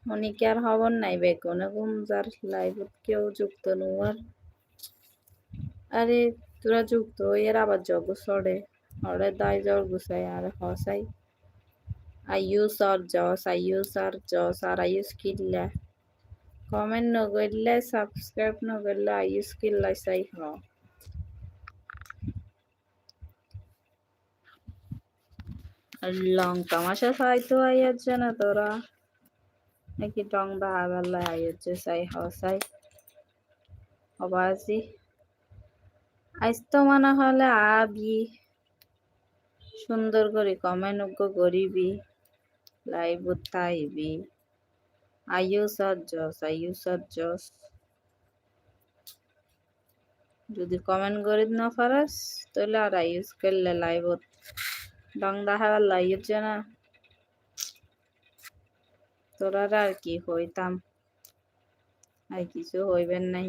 উনি কি আর খবর নাই বেগুনে যার লাইভত কেউ যুক্ত নোয়ার আরে তোরা যুক্ত এর আবার জগ সরে হরে দায় জল গুছাই আর হসাই আইউস আর জস আর আইউস কিল্লা কমেন্ট নগরলে সাবস্ক্রাইব নগরলে আইউস কিল্লা চাই হ লং তামাশা চাইতো আইয়াচ্ছে না তোরা নাকি টং দা আগাল্লা আইয়াচ্ছে চাই হসাই অবাসি আজ তো মনে হলে আবি সুন্দর করে কমেন্ট করিবি লাইভ থাইবি আইউস আর জস যদি কমেন্ট করি না পারাস তাহলে আর আইউস করলে লাইভ ডং দেখাবার লাইছে না তোরা আর কি হইতাম আর কিছু হইবেন নাই